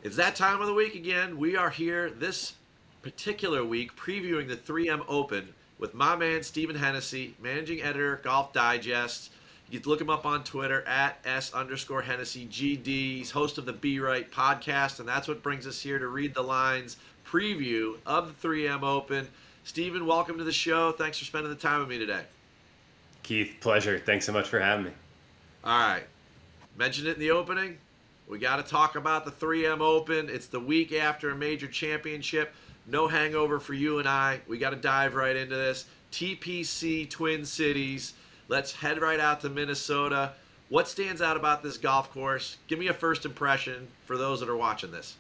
It's that time of the week again. We are here this particular week previewing the 3M Open with my man Stephen Hennessey, managing editor, Golf Digest. You can look him up on Twitter at S_Hennessey GD. He's host of the Be Right podcast, and that's what brings us here to read the lines preview of the 3M Open. Stephen, welcome to the show. Thanks for spending the time with me today. Keith, pleasure. Thanks so much for having me. All right. Mentioned it in the opening. We got to talk about the 3M Open. It's the week after a major championship. No hangover for you and I. We got to dive right into this. TPC Twin Cities. Let's head right out to Minnesota. What stands out about this golf course? Give me a first impression for those that are watching this.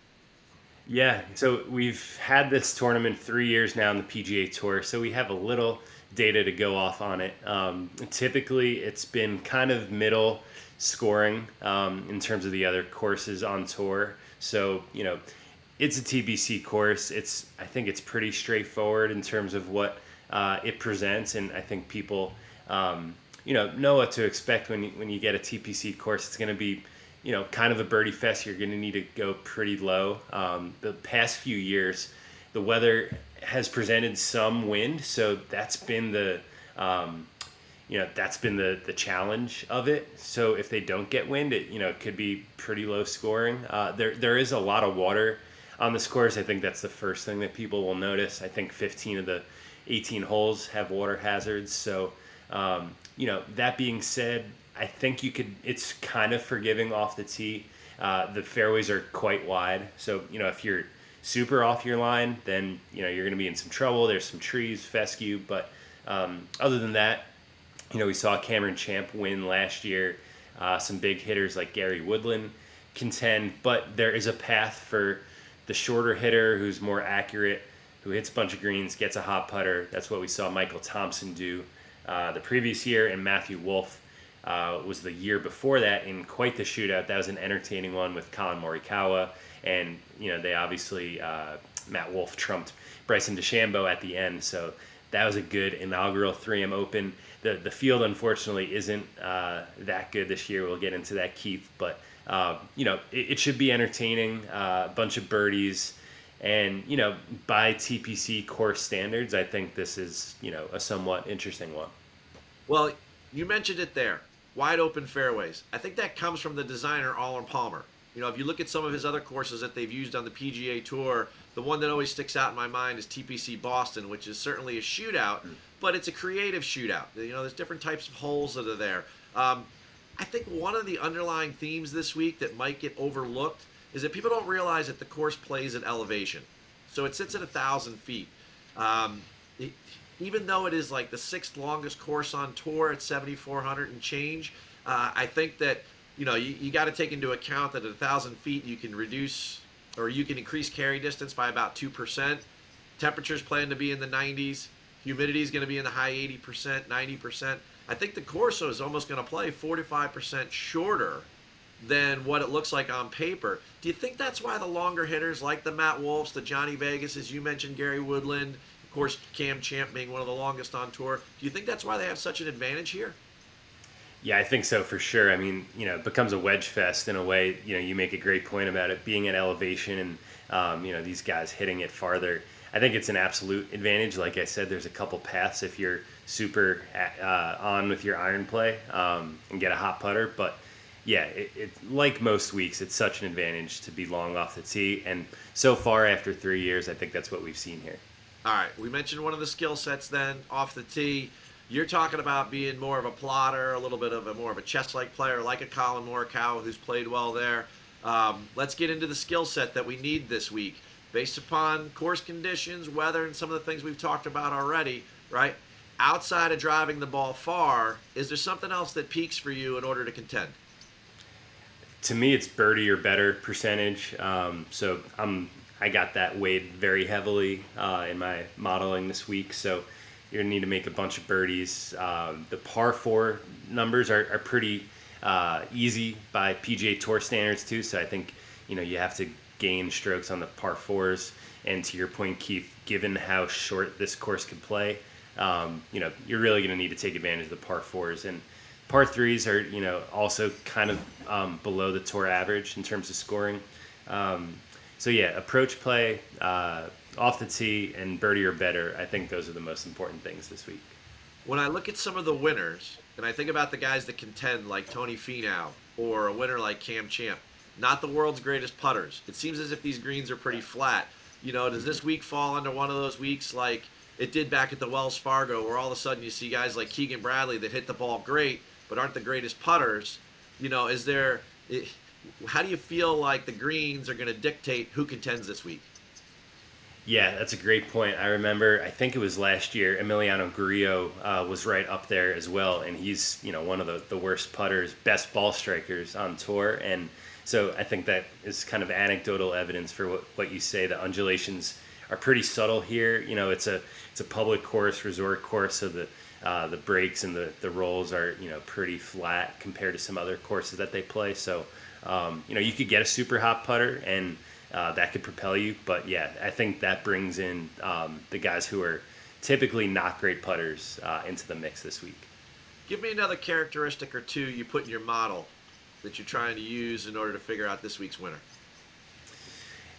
Yeah, so we've had this tournament 3 years now in the PGA Tour, so we have a little data to go off on it. Typically, it's been kind of middle scoring in terms of the other courses on tour. So, it's a TBC course. I think it's pretty straightforward in terms of what it presents, and I think people, know what to expect when you get a TPC course. It's going to be, kind of a birdie fest. You're going to need to go pretty low. The past few years, the weather has presented some wind, so that's been the challenge of it. So if they don't get wind, it could be pretty low scoring. There is a lot of water on this course. I think that's the first thing that people will notice. I think 15 of the 18 holes have water hazards. So, that being said, I think it's kind of forgiving off the tee. The fairways are quite wide. So, if you're super off your line, then, you're going to be in some trouble. There's some trees, fescue. But other than that, we saw Cameron Champ win last year. Some big hitters like Gary Woodland contend. But there is a path for the shorter hitter who's more accurate, who hits a bunch of greens, gets a hot putter. That's what we saw Michael Thompson do the previous year. And Matthew Wolff was the year before that in quite the shootout. That was an entertaining one with Colin Morikawa. And, they obviously, Matt Wolff trumped Bryson DeChambeau at the end. So that was a good inaugural 3M Open. The field, unfortunately, isn't that good this year. We'll get into that, Keith. But, it should be entertaining, a bunch of birdies. And, by TPC course standards, I think this is, a somewhat interesting one. Well, you mentioned it there. Wide open fairways. I think that comes from the designer, Arnold Palmer. If you look at some of his other courses that they've used on the PGA Tour, the one that always sticks out in my mind is TPC Boston, which is certainly a shootout, but it's a creative shootout. There's different types of holes that are there. I think one of the underlying themes this week that might get overlooked is that people don't realize that the course plays at elevation. So it sits at 1,000 feet. Even though it is like the sixth longest course on tour at 7,400 and change, I think that you got to take into account that at 1,000 feet you can reduce or you can increase carry distance by about 2%. Temperatures plan to be in the 90s. Humidity is going to be in the high 80%, 90%. I think the course is almost going to play 45% shorter than what it looks like on paper. Do you think that's why the longer hitters like the Matt Wolffs, the Johnny Vegas, as you mentioned, Gary Woodland, of course, Cam Champ being one of the longest on tour, do you think that's why they have such an advantage here? Yeah, I think so for sure. I mean, it becomes a wedge fest in a way. You make a great point about it being at elevation and, these guys hitting it farther. I think it's an absolute advantage. Like I said, there's a couple paths if you're super on with your iron play and get a hot putter. But yeah, it like most weeks, it's such an advantage to be long off the tee. And so far after 3 years, I think that's what we've seen here. All right, we mentioned one of the skill sets then off the tee. You're talking about being more of a plotter, a little bit of more of a chess-like player, like a Colin Morikawa who's played well there. Let's get into the skill set that we need this week. Based upon course conditions, weather, and some of the things we've talked about already, right? Outside of driving the ball far, is there something else that peaks for you in order to contend? To me, it's birdie or better percentage. So I got that weighed very heavily in my modeling this week. So you're going to need to make a bunch of birdies. The par 4 numbers are pretty easy by PGA Tour standards too. So I think, you have to gain strokes on the par 4s. And to your point, Keith, given how short this course could play, you're really going to need to take advantage of the par 4s. And par 3s are, also kind of below the tour average in terms of scoring. So yeah, approach play, off the tee, and birdie or better. I think those are the most important things this week. When I look at some of the winners, and I think about the guys that contend, like Tony Finau, or a winner like Cam Champ, not the world's greatest putters. It seems as if these greens are pretty flat. Does this week fall under one of those weeks like it did back at the Wells Fargo, where all of a sudden you see guys like Keegan Bradley that hit the ball great, but aren't the greatest putters? Is there? How do you feel like the greens are going to dictate who contends this week? Yeah, that's a great point. I remember, I think it was last year, Emiliano Grillo was right up there as well, and he's one of the worst putters, best ball strikers on tour, and so I think that is kind of anecdotal evidence for what you say. The undulations are pretty subtle here. It's a public course, resort course, so the breaks and the rolls are pretty flat compared to some other courses that they play. So you could get a super hot putter and that could propel you. But yeah, I think that brings in the guys who are typically not great putters into the mix this week. Give me another characteristic or two you put in your model that you're trying to use in order to figure out this week's winner.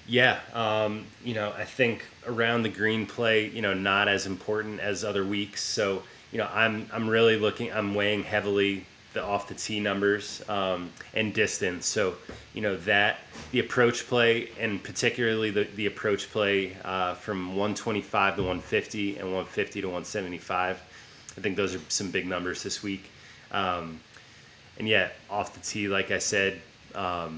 Yeah, I think around the green play, not as important as other weeks. So, I'm really I'm weighing heavily the off the tee numbers and distance. So, that the approach play, and particularly the approach play from 125 to 150 and 150 to 175. I think those are some big numbers this week. And yeah, off the tee, like I said, I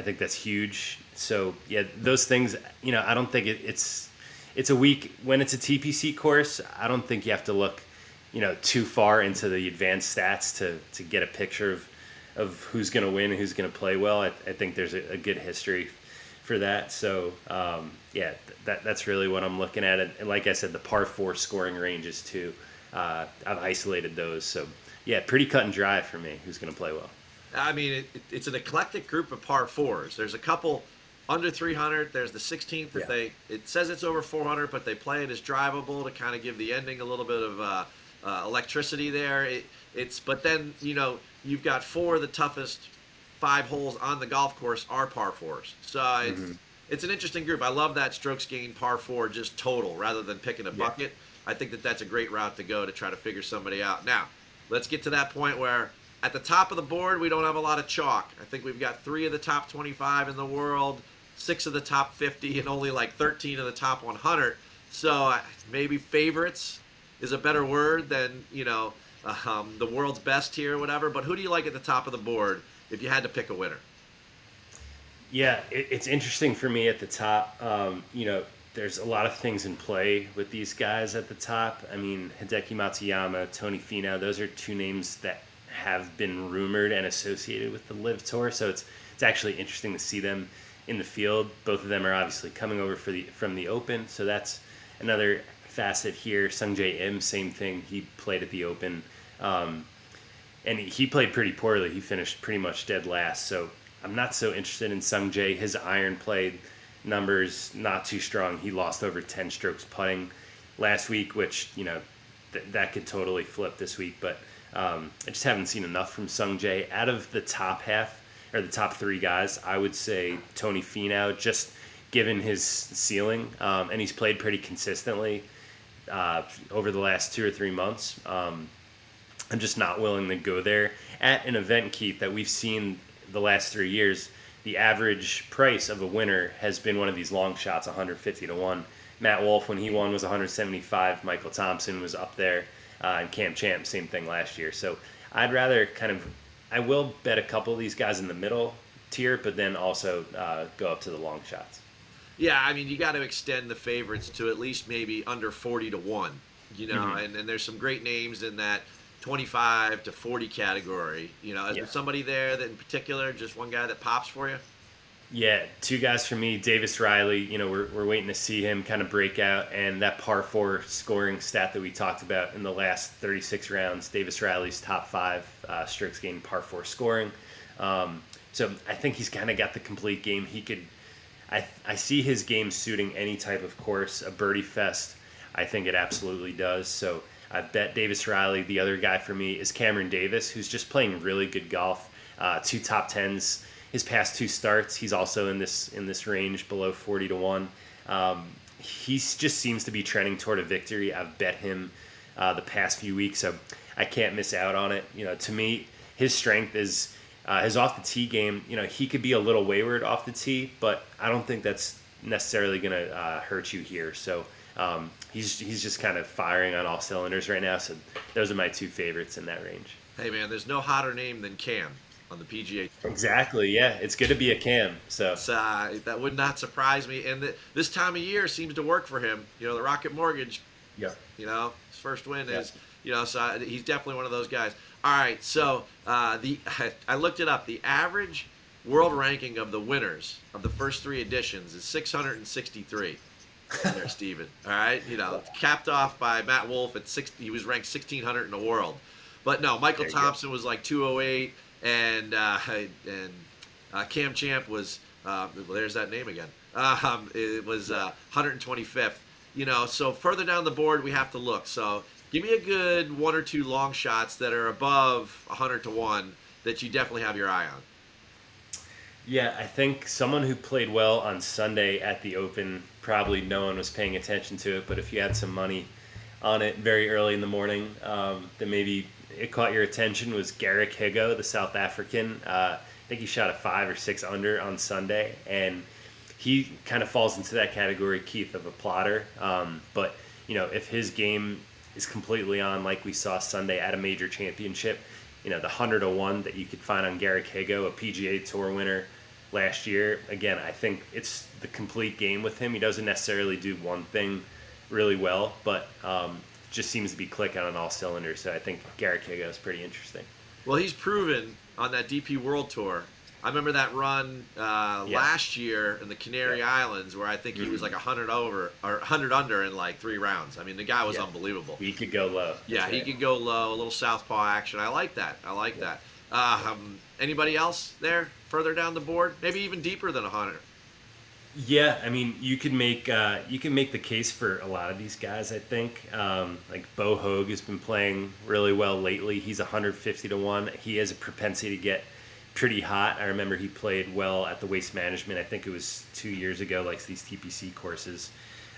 think that's huge. So yeah, those things, I don't think it's a week when it's a TPC course. I don't think you have to look, too far into the advanced stats to get a picture of who's going to win and who's going to play well. I think there's a good history for that. So yeah, that's really what I'm looking at. And like I said, the par 4 scoring ranges too. I've isolated those. So yeah, pretty cut and dry for me. Who's going to play well? I mean, it's an eclectic group of par 4s. There's a couple under 300. There's the 16th that it says it's over 400, but they play it as drivable to kind of give the ending a little bit of electricity there. But then you've got 4 of the toughest 5 holes on the golf course are par 4s. So it's an interesting group. I love that strokes gained par 4 just total rather than picking a bucket. I think that's a great route to go to try to figure somebody out. Now, let's get to that point where at the top of the board, we don't have a lot of chalk. I think we've got 3 of the top 25 in the world, 6 of the top 50, and only like 13 of the top 100. So maybe favorites is a better word than, the world's best here or whatever. But who do you like at the top of the board if you had to pick a winner? Yeah, it's interesting for me at the top. There's a lot of things in play with these guys at the top. I mean, Hideki Matsuyama, Tony Finau, those are 2 names that have been rumored and associated with the LIV Tour. So it's actually interesting to see them in the field. Both of them are obviously coming over from the Open. So that's another facet here. Sungjae Im, same thing. He played at the Open. And he played pretty poorly. He finished pretty much dead last. So I'm not so interested in Sungjae. His iron play numbers not too strong. He lost over 10 strokes putting last week, which that could totally flip this week. But I just haven't seen enough from Sungjae. Out of the top half or the top 3 guys, I would say Tony Finau, just given his ceiling, and he's played pretty consistently over the last 2 or 3 months. I'm just not willing to go there at an event, Keith, that we've seen the last 3 years. The average price of a winner has been one of these long shots, 150 to 1. Matt Wolff, when he won, was 175. Michael Thompson was up there. And Cam Champ, same thing last year. So I'd rather I will bet a couple of these guys in the middle tier, but then also go up to the long shots. Yeah, I mean, you got to extend the favorites to at least maybe under 40 to 1, and there's some great names in that 25 to 40 category. Is there somebody there that in particular, just one guy that pops for you? Yeah, 2 guys for me. Davis Riley, we're waiting to see him kind of break out, and that par 4 scoring stat that we talked about in the last 36 rounds, Davis Riley's top 5 strokes gained par 4 scoring. So I think he's kind of got the complete game. I see his game suiting any type of course, a birdie fest. I think it absolutely does. So I've bet Davis Riley. The other guy for me is Cameron Davis, who's just playing really good golf. 2 top 10s his past two starts, he's also in this range below 40-1. He just seems to be trending toward a victory. I've bet him the past few weeks, so I can't miss out on it. To me, his strength is his off the tee game. He could be a little wayward off the tee, but I don't think that's necessarily going to hurt you here. So he's just kind of firing on all cylinders right now. So those are my two favorites in that range. Hey man, there's no hotter name than Cam on the PGA. Exactly. Yeah, it's good to be a Cam. So That would not surprise me. And this time of year seems to work for him. The Rocket Mortgage. yeah. His first win is. So he's definitely one of those guys. All right, so I looked it up. The average world ranking of the winners of the first three editions is 663. There, Steven. All right, capped off by Matt Wolff at 60. He was ranked 1600 in the world. But no, Michael Thompson was like 208, and Cam Champ was there's that name again. It was 125th. So further down the board we have to look. So give me a good one or two long shots that are above 100-1 that you definitely have your eye on. Yeah, I think someone who played well on Sunday at the Open, probably no one was paying attention to it, but if you had some money on it very early in the morning, then maybe it caught your attention, was Garrick Higgo, the South African. I think he shot a 5 or 6 under on Sunday, and he kind of falls into that category, Keith, of a plotter. But, if his game is completely on like we saw Sunday at a major championship, the 100-1 that you could find on Garrick Higgo, a PGA Tour winner last year. Again, I think it's the complete game with him. He doesn't necessarily do one thing really well, but just seems to be clicking on all cylinders. So I think Garrick Higgo is pretty interesting. Well, he's proven on that DP World Tour. I remember that run last year in the Canary Islands where I think he was like 100 over or 100 under in like 3 rounds. I mean, the guy was unbelievable. He could go low. Yeah, he could go low, a little southpaw action. I like that. that. Anybody else there further down the board? Maybe even deeper than 100. Yeah, I mean, you can make the case for a lot of these guys. I think like Bo Hoag has been playing really well lately. He's 150-1. He has a propensity to get pretty hot. I remember he played well at the Waste Management. I think it was 2 years ago, like these TPC courses.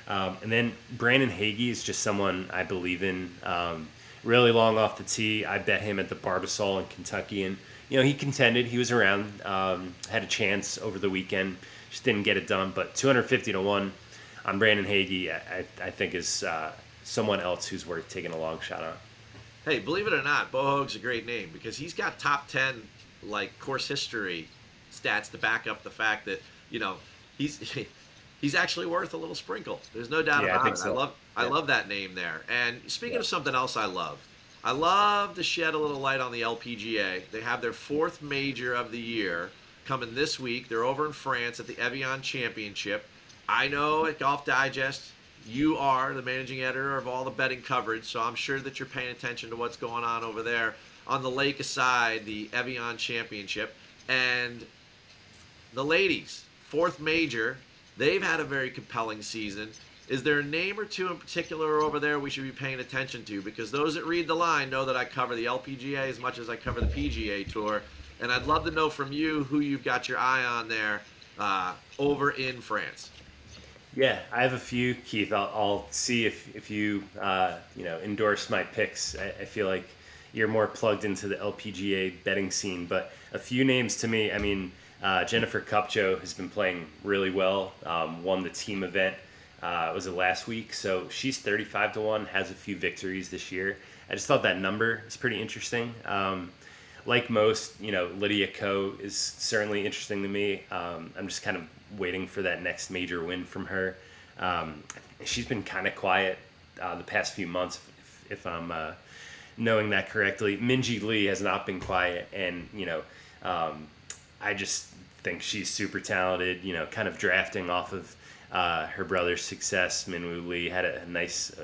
And then Brandon Hagee is just someone I believe in. Really long off the tee. I bet him at the Barbasol in Kentucky, and he contended. He was around, had a chance over the weekend. Just didn't get it done. But 250-1 on Brandon Hagee, I think is someone else who's worth taking a long shot on. Hey, believe it or not, Bo Hoag's a great name because he's got top 10 course history stats to back up the fact that he's actually worth a little sprinkle. There's no doubt about it. So. I love that name there. And speaking of something else I love to shed a little light on the LPGA. They have their 4th major of the year coming this week. They're over in France at the Evian Championship. I know at Golf Digest you are the managing editor of all the betting coverage, so I'm sure that you're paying attention to what's going on over there on the lake aside, the Evian Championship. And the ladies, 4th major, they've had a very compelling season. Is there a name or two in particular over there we should be paying attention to? Because those that read the line know that I cover the LPGA as much as I cover the PGA Tour. And I'd love to know from you who you've got your eye on there over in France. Yeah, I have a few, Keith. I'll see if you endorse my picks. I feel like you're more plugged into the LPGA betting scene, but a few names to me. I mean, Jennifer Cupcho has been playing really well. Won the team event. Was it last week? So she's 35-1. Has a few victories this year. I just thought that number is pretty interesting. Like most, Lydia Ko is certainly interesting to me. I'm just kind of waiting for that next major win from her. She's been kind of quiet the past few months, if I'm knowing that correctly. Minjee Lee has not been quiet, and I just think she's super talented. Kind of drafting off of her brother's success. Minwoo Lee had an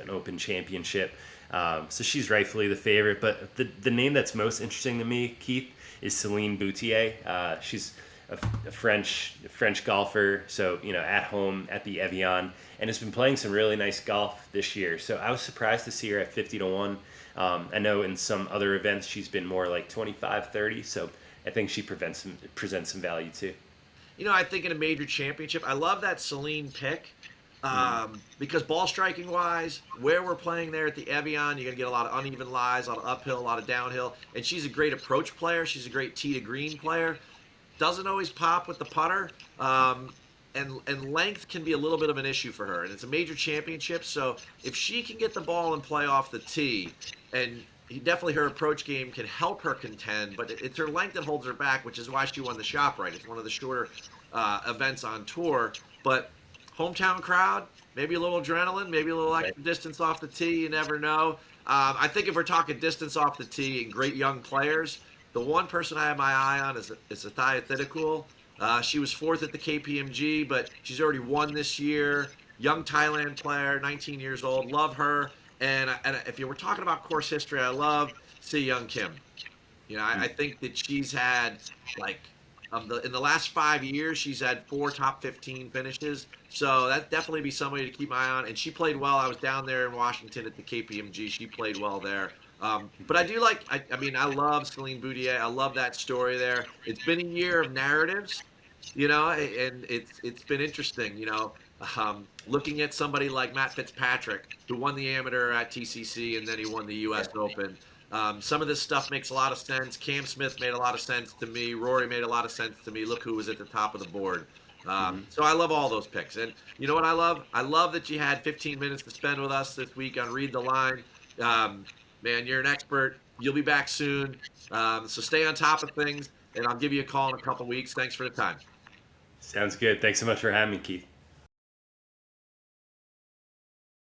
Open championship. So she's rightfully the favorite. But the name that's most interesting to me, Keith, is Celine Boutier. She's a French golfer, so at home at the Evian, and has been playing some really nice golf this year. So I was surprised to see her at 50-1. I know in some other events she's been more like 25-30. So I think she presents some value too. You know, I think in a major championship, I love that Celine pick because ball striking wise, where we're playing there at the Evian, you're going to get a lot of uneven lies, a lot of uphill, a lot of downhill. And she's a great approach player. She's a great tee to green player. Doesn't always pop with the putter. And length can be a little bit of an issue for her. And it's a major championship. So if she can get the ball and play off the tee, and definitely her approach game can help her contend, but it's her length that holds her back, which is why she won the ShopRite. It's one of the shorter events on tour. But hometown crowd, maybe a little adrenaline, maybe a little extra distance off the tee. You never know. I think if we're talking distance off the tee and great young players, the one person I have my eye on is Athaya Thitikul. She was fourth at the KPMG, but she's already won this year. Young Thailand player, 19 years old. Love her. And if you were talking about course history, I love Si Young Kim. You know, I think that she's had, like, in the last 5 years, she's had 4 top 15 finishes. So that definitely be somebody to keep my eye on. And she played well. I was down there in Washington at the KPMG. She played well there. But I do I love Celine Boutier. I love that story there. It's been a year of narratives, you know, and it's been interesting, you know, looking at somebody like Matt Fitzpatrick, who won the amateur at TCC and then he won the U.S. Open. Some of this stuff makes a lot of sense. Cam Smith made a lot of sense to me. Rory made a lot of sense to me. Look who was at the top of the board. So I love all those picks. And you know what I love? I love that you had 15 minutes to spend with us this week on Read the Line. Man, you're an expert. You'll be back soon. So stay on top of things, and I'll give you a call in a couple weeks. Thanks for the time. Sounds good. Thanks so much for having me, Keith.